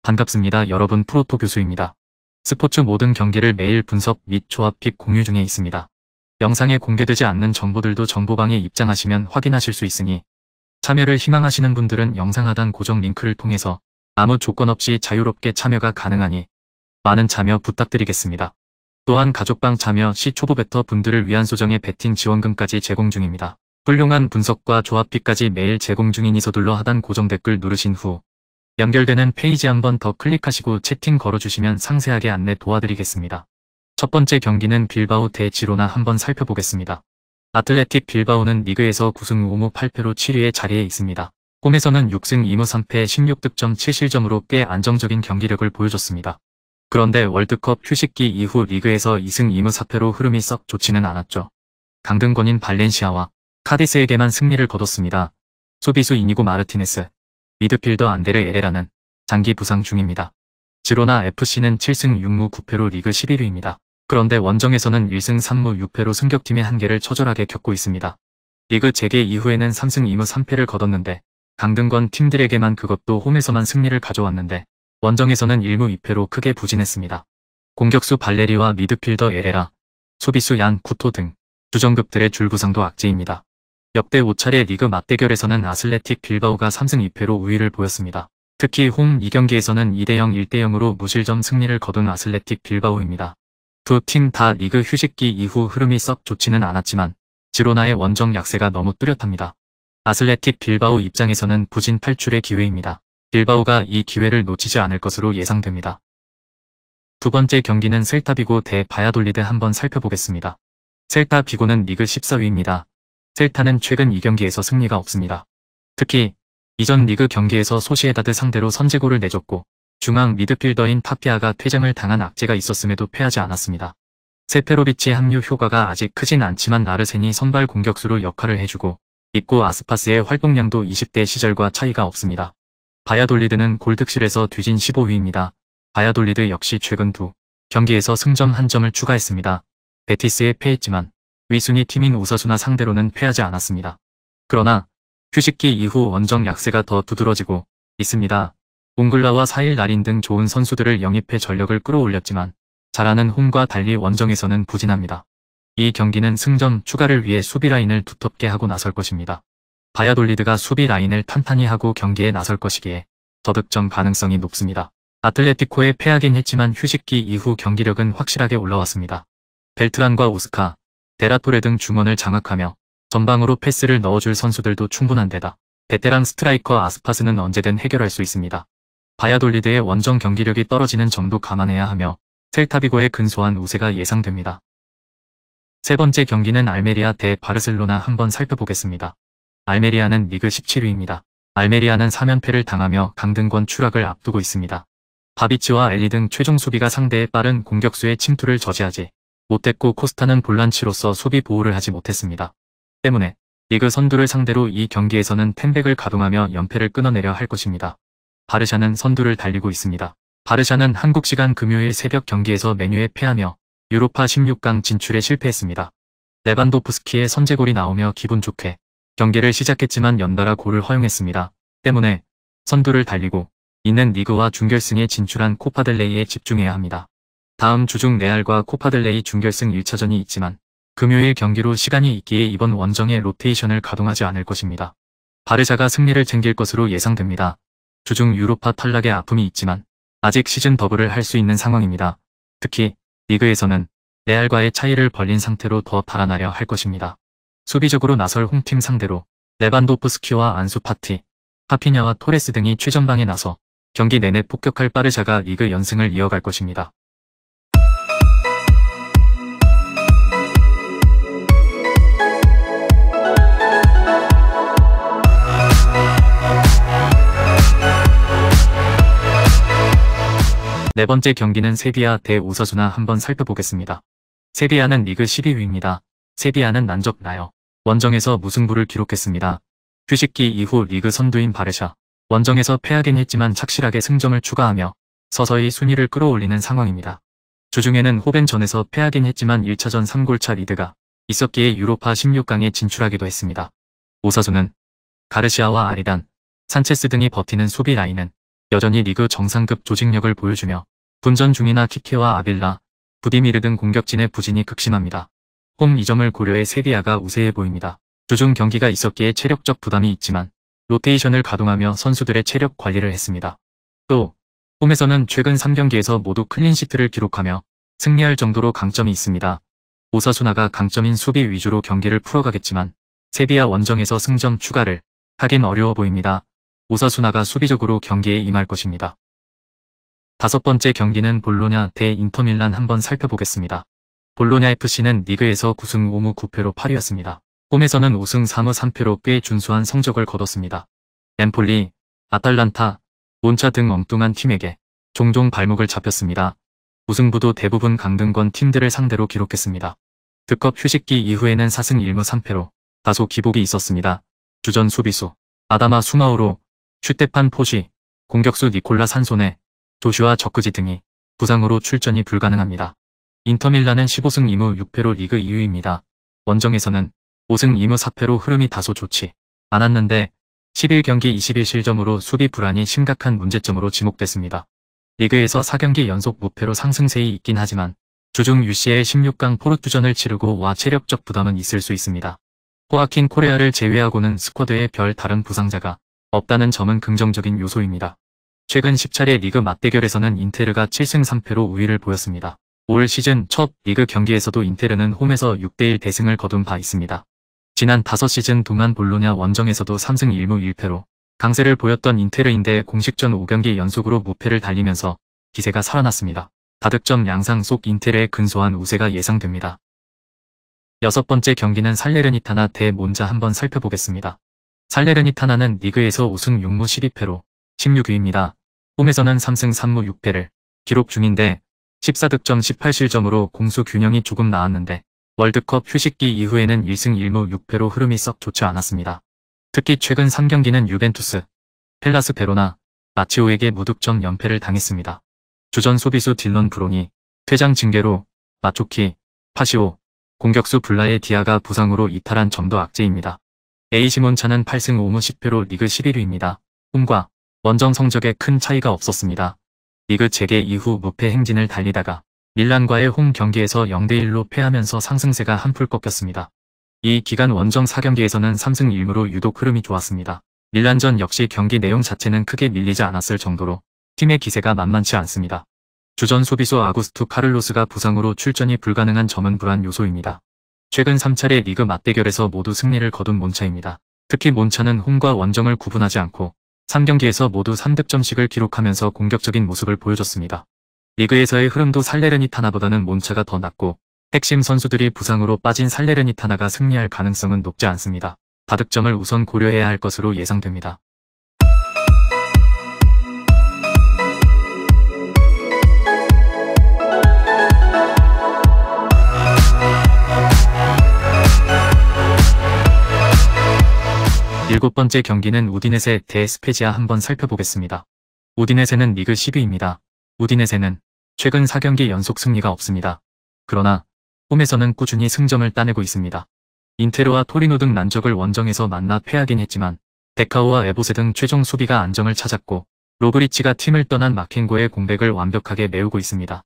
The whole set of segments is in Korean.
반갑습니다. 여러분, 프로토 교수입니다. 스포츠 모든 경기를 매일 분석 및 조합 픽 공유 중에 있습니다. 영상에 공개되지 않는 정보들도 정보방에 입장하시면 확인하실 수 있으니 참여를 희망하시는 분들은 영상 하단 고정 링크를 통해서 아무 조건 없이 자유롭게 참여가 가능하니 많은 참여 부탁드리겠습니다. 또한 가족방 참여 시 초보 베터 분들을 위한 소정의 베팅 지원금까지 제공 중입니다. 훌륭한 분석과 조합 픽까지 매일 제공 중이니 서둘러 하단 고정 댓글 누르신 후 연결되는 페이지 한번 더 클릭하시고 채팅 걸어주시면 상세하게 안내 도와드리겠습니다. 첫 번째 경기는 빌바오 대 지로나 한번 살펴보겠습니다. 아틀레틱 빌바오는 리그에서 9승 5무 8패로 7위의 자리에 있습니다. 홈에서는 6승 2무 3패 16득점 7실점으로 꽤 안정적인 경기력을 보여줬습니다. 그런데 월드컵 휴식기 이후 리그에서 2승 2무 4패로 흐름이 썩 좋지는 않았죠. 강등권인 발렌시아와 카디스에게만 승리를 거뒀습니다. 수비수 이니고 마르티네스, 미드필더 안데르 에레라는 장기 부상 중입니다. 지로나 FC는 7승 6무 9패로 리그 11위입니다. 그런데 원정에서는 1승 3무 6패로 승격팀의 한계를 처절하게 겪고 있습니다. 리그 재개 이후에는 3승 2무 3패를 거뒀는데 강등권 팀들에게만 그것도 홈에서만 승리를 가져왔는데 원정에서는 1무 2패로 크게 부진했습니다. 공격수 발레리와 미드필더 에레라, 수비수 얀 쿠토 등 주전급들의 줄부상도 악재입니다. 역대 5차례 리그 맞대결에서는 아슬레틱 빌바오가 3승 2패로 우위를 보였습니다. 특히 홈 2경기에서는 2대0, 1대0으로 무실점 승리를 거둔 아슬레틱 빌바오입니다. 두 팀 다 리그 휴식기 이후 흐름이 썩 좋지는 않았지만 지로나의 원정 약세가 너무 뚜렷합니다. 아슬레틱 빌바오 입장에서는 부진 탈출의 기회입니다. 빌바오가 이 기회를 놓치지 않을 것으로 예상됩니다. 두 번째 경기는 셀타비고 대 바야돌리드 한번 살펴보겠습니다. 셀타비고는 리그 14위입니다. 셀타는 최근 2경기에서 승리가 없습니다. 특히 이전 리그 경기에서 소시에다드 상대로 선제골을 내줬고 중앙 미드필더인 파피아가 퇴장을 당한 악재가 있었음에도 패하지 않았습니다. 세페로비치의 합류 효과가 아직 크진 않지만 나르센이 선발 공격수로 역할을 해주고 있고 아스파스의 활동량도 20대 시절과 차이가 없습니다. 바야돌리드는 골득실에서 뒤진 15위입니다. 바야돌리드 역시 최근 두 경기에서 승점 1점을 추가했습니다. 베티스에 패했지만 위순위 팀인 오사수나 상대로는 패하지 않았습니다. 그러나 휴식기 이후 원정 약세가 더 두드러지고 있습니다. 웅글라와 사일 나린 등 좋은 선수들을 영입해 전력을 끌어올렸지만 잘하는 홈과 달리 원정에서는 부진합니다. 이 경기는 승점 추가를 위해 수비 라인을 두텁게 하고 나설 것입니다. 바야돌리드가 수비 라인을 탄탄히 하고 경기에 나설 것이기에 저득점 가능성이 높습니다. 아틀레티코에 패하긴 했지만 휴식기 이후 경기력은 확실하게 올라왔습니다. 벨트란과 오스카, 데라토레 등 중원을 장악하며 전방으로 패스를 넣어줄 선수들도 충분한 데다 베테랑 스트라이커 아스파스는 언제든 해결할 수 있습니다. 바야돌리드의 원정 경기력이 떨어지는 점도 감안해야 하며 셀타비고의 근소한 우세가 예상됩니다. 세 번째 경기는 알메리아 대 바르셀로나 한번 살펴보겠습니다. 알메리아는 리그 17위입니다. 알메리아는 3연패를 당하며 강등권 추락을 앞두고 있습니다. 바비치와 엘리 등 최종 수비가 상대의 빠른 공격수의 침투를 저지하지 못했고 코스타는 볼란치로서 수비 보호를 하지 못했습니다. 때문에 리그 선두를 상대로 이 경기에서는 펜백을 가동하며 연패를 끊어내려 할 것입니다. 바르샤는 선두를 달리고 있습니다. 바르샤는 한국 시간 금요일 새벽 경기에서 메뉴에 패하며 유로파 16강 진출에 실패했습니다. 레반도프스키의 선제골이 나오며 기분 좋게 경기를 시작했지만 연달아 골을 허용했습니다. 때문에 선두를 달리고 있는 리그와 준결승에 진출한 코파델레이에 집중해야 합니다. 다음 주 중 레알과 코파델레이 준결승 1차전이 있지만 금요일 경기로 시간이 있기에 이번 원정에 로테이션을 가동하지 않을 것입니다. 바르샤가 승리를 챙길 것으로 예상됩니다. 주중 유로파 탈락의 아픔이 있지만 아직 시즌 더블을 할 수 있는 상황입니다. 특히 리그에서는 레알과의 차이를 벌린 상태로 더 달아나려 할 것입니다. 수비적으로 나설 홈팀 상대로 레반도프스키와 안수 파티, 파피냐와 토레스 등이 최전방에 나서 경기 내내 폭격할 바르샤가 리그 연승을 이어갈 것입니다. 네 번째 경기는 세비야 대 오사수나 한번 살펴보겠습니다. 세비야는 리그 12위입니다. 세비야는 난적 나여 원정에서 무승부를 기록했습니다. 휴식기 이후 리그 선두인 바르샤, 원정에서 패하긴 했지만 착실하게 승점을 추가하며 서서히 순위를 끌어올리는 상황입니다. 주중에는 호벤전에서 패하긴 했지만 1차전 3골차 리드가 있었기에 유로파 16강에 진출하기도 했습니다. 오사수는 가르시아와 아리단, 산체스 등이 버티는 수비 라인은 여전히 리그 정상급 조직력을 보여주며 분전 중이나 키케와 아빌라, 부디미르 등 공격진의 부진이 극심합니다. 홈 이점을 고려해 세비야가 우세해 보입니다. 주중 경기가 있었기에 체력적 부담이 있지만 로테이션을 가동하며 선수들의 체력 관리를 했습니다. 또 홈에서는 최근 3경기에서 모두 클린시트를 기록하며 승리할 정도로 강점이 있습니다. 오사수나가 강점인 수비 위주로 경기를 풀어가겠지만 세비야 원정에서 승점 추가를 하긴 어려워 보입니다. 오사수나가 수비적으로 경기에 임할 것입니다. 다섯 번째 경기는 볼로냐 대 인터밀란 한번 살펴보겠습니다. 볼로냐 FC는 리그에서 9승 5무 9패로 8위였습니다. 홈에서는 5승 3무 3패로 꽤 준수한 성적을 거뒀습니다. 엠폴리, 아탈란타, 몬차 등 엉뚱한 팀에게 종종 발목을 잡혔습니다. 우승부도 대부분 강등권 팀들을 상대로 기록했습니다. 득컵 휴식기 이후에는 4승 1무 3패로 다소 기복이 있었습니다. 주전 수비수, 아다마 수마우로, 슈테판 포시, 공격수 니콜라 산소네, 조슈아 저크지 등이 부상으로 출전이 불가능합니다. 인터밀란은 15승 2무 6패로 리그 2위입니다. 원정에서는 5승 2무 4패로 흐름이 다소 좋지 않았는데 11경기 21실점으로 수비 불안이 심각한 문제점으로 지목됐습니다. 리그에서 4경기 연속 무패로 상승세에 있긴 하지만 주중 UCL 16강 포르투전을 치르고 와 체력적 부담은 있을 수 있습니다. 호아킨 코레아를 제외하고는 스쿼드에 별 다른 부상자가 없다는 점은 긍정적인 요소입니다. 최근 10차례 리그 맞대결에서는 인테르가 7승 3패로 우위를 보였습니다. 올 시즌 첫 리그 경기에서도 인테르는 홈에서 6대1 대승을 거둔 바 있습니다. 지난 5시즌 동안 볼로냐 원정에서도 3승 1무 1패로 강세를 보였던 인테르인데 공식전 5경기 연속으로 무패를 달리면서 기세가 살아났습니다. 다득점 양상 속 인테르의 근소한 우세가 예상됩니다. 여섯 번째 경기는 살레르니타나 대 몬자 한번 살펴보겠습니다. 살레르니타나는 리그에서 5승 6무 12패로 16위입니다. 홈에서는 3승 3무 6패를 기록 중인데 14득점 18실점으로 공수 균형이 조금 나았는데 월드컵 휴식기 이후에는 1승 1무 6패로 흐름이 썩 좋지 않았습니다. 특히 최근 3경기는 유벤투스, 헬라스 베로나, 라치오에게 무득점 연패를 당했습니다. 주전 수비수 딜런 브로니, 퇴장 징계로 마초키, 파시오, 공격수 블라의 디아가 부상으로 이탈한 점도 악재입니다. AC 몬차는 8승 5무 10패로 리그 11위입니다. 홈과 원정 성적에 큰 차이가 없었습니다. 리그 재개 이후 무패 행진을 달리다가 밀란과의 홈 경기에서 0대1로 패하면서 상승세가 한풀 꺾였습니다. 이 기간 원정 4경기에서는 3승 1무로 유독 흐름이 좋았습니다. 밀란전 역시 경기 내용 자체는 크게 밀리지 않았을 정도로 팀의 기세가 만만치 않습니다. 주전 수비수 아구스투 카를로스가 부상으로 출전이 불가능한 점은 불안 요소입니다. 최근 3차례 리그 맞대결에서 모두 승리를 거둔 몬차입니다. 특히 몬차는 홈과 원정을 구분하지 않고 3경기에서 모두 3득점씩을 기록하면서 공격적인 모습을 보여줬습니다. 리그에서의 흐름도 살레르니타나보다는 몬차가 더 낮고 핵심 선수들이 부상으로 빠진 살레르니타나가 승리할 가능성은 높지 않습니다. 다득점을 우선 고려해야 할 것으로 예상됩니다. 일곱 번째 경기는 우디네세 대 스페지아 한번 살펴보겠습니다. 우디네세는 리그 10위입니다. 우디네세는 최근 4경기 연속 승리가 없습니다. 그러나 홈에서는 꾸준히 승점을 따내고 있습니다. 인테르와 토리노 등 난적을 원정에서 만나 패하긴 했지만 데카오와 에보세 등 최종 수비가 안정을 찾았고 로브리치가 팀을 떠난 마켄고의 공백을 완벽하게 메우고 있습니다.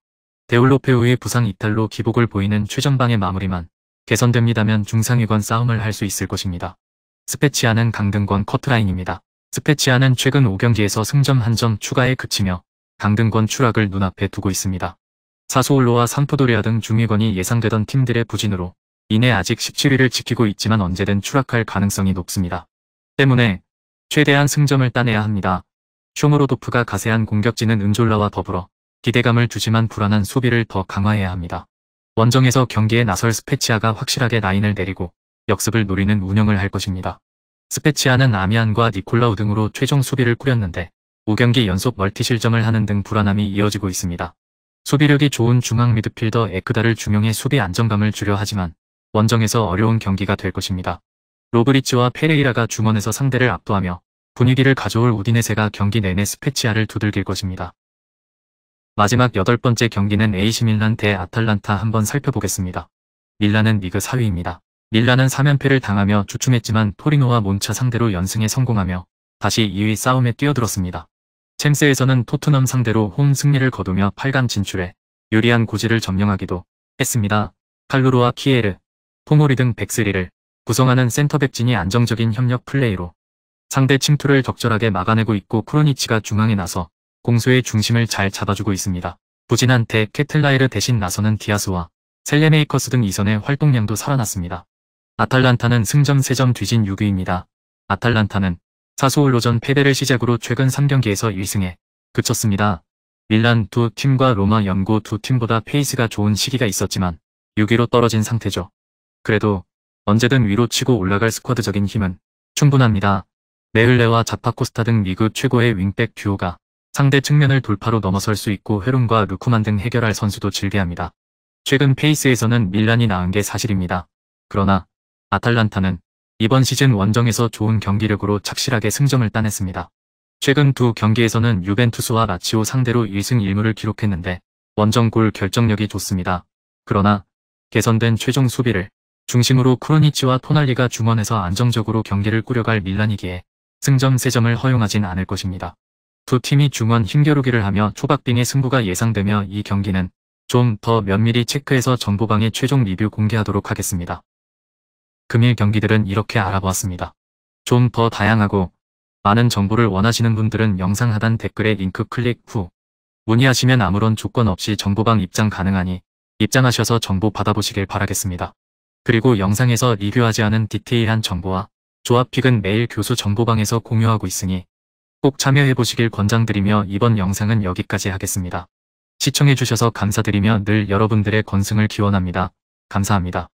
데올로페우의 부상 이탈로 기복을 보이는 최전방의 마무리만 개선됩니다면 중상위권 싸움을 할 수 있을 것입니다. 스페치아는 강등권 커트라인입니다. 스페치아는 최근 5경기에서 승점 1점 추가에 그치며 강등권 추락을 눈앞에 두고 있습니다. 사수올로와 삼프도리아 등 중위권이 예상되던 팀들의 부진으로 인해 아직 17위를 지키고 있지만 언제든 추락할 가능성이 높습니다. 때문에 최대한 승점을 따내야 합니다. 쇼무로도프가 가세한 공격진은 은졸라와 더불어 기대감을 주지만 불안한 수비를 더 강화해야 합니다. 원정에서 경기에 나설 스페치아가 확실하게 라인을 내리고 역습을 노리는 운영을 할 것입니다. 스페치아는 아미안과 니콜라우 등으로 최종 수비를 꾸렸는데 5경기 연속 멀티 실점을 하는 등 불안함이 이어지고 있습니다. 수비력이 좋은 중앙 미드필더 에크다를 중용해 수비 안정감을 주려 하지만 원정에서 어려운 경기가 될 것입니다. 로브리치와 페레이라가 중원에서 상대를 압도하며 분위기를 가져올 우디네세가 경기 내내 스페치아를 두들길 것입니다. 마지막 8번째 경기는 AC 밀란 대 아탈란타 한번 살펴보겠습니다. 밀란은 리그 4위입니다. 밀란은 3연패를 당하며 주춤했지만 토리노와 몬차 상대로 연승에 성공하며 다시 2위 싸움에 뛰어들었습니다. 챔스에서는 토트넘 상대로 홈 승리를 거두며 8강 진출에 유리한 고지를 점령하기도 했습니다. 칼루르와 키에르, 토모리 등 백스리를 구성하는 센터백진이 안정적인 협력 플레이로 상대 침투를 적절하게 막아내고 있고 크로니치가 중앙에 나서 공수의 중심을 잘 잡아주고 있습니다. 부진한 데 케틀라이르 대신 나서는 디아스와 셀레메이커스 등 이선의 활동량도 살아났습니다. 아탈란타는 승점 3점 뒤진 6위입니다. 아탈란타는 사수올로전 패배를 시작으로 최근 3경기에서 1승에 그쳤습니다. 밀란 두 팀과 로마 연고 두 팀보다 페이스가 좋은 시기가 있었지만 6위로 떨어진 상태죠. 그래도 언제든 위로 치고 올라갈 스쿼드적인 힘은 충분합니다. 네흘레와 자파코스타 등 리그 최고의 윙백 듀오가 상대 측면을 돌파로 넘어설 수 있고 회론과 루쿠만 등 해결할 선수도 즐겨합니다. 최근 페이스에서는 밀란이 나은 게 사실입니다. 그러나 아탈란타는 이번 시즌 원정에서 좋은 경기력으로 착실하게 승점을 따냈습니다. 최근 두 경기에서는 유벤투스와 라치오 상대로 1승 1무를 기록했는데 원정 골 결정력이 좋습니다. 그러나 개선된 최종 수비를 중심으로 크로니치와 토날리가 중원에서 안정적으로 경기를 꾸려갈 밀란이기에 승점 3점을 허용하진 않을 것입니다. 두 팀이 중원 힘겨루기를 하며 초박빙의 승부가 예상되며 이 경기는 좀 더 면밀히 체크해서 정보방에 최종 리뷰 공개하도록 하겠습니다. 금일 경기들은 이렇게 알아보았습니다. 좀 더 다양하고 많은 정보를 원하시는 분들은 영상 하단 댓글에 링크 클릭 후 문의하시면 아무런 조건 없이 정보방 입장 가능하니 입장하셔서 정보 받아보시길 바라겠습니다. 그리고 영상에서 리뷰하지 않은 디테일한 정보와 조합픽은 매일 교수 정보방에서 공유하고 있으니 꼭 참여해보시길 권장드리며 이번 영상은 여기까지 하겠습니다. 시청해주셔서 감사드리며 늘 여러분들의 건승을 기원합니다. 감사합니다.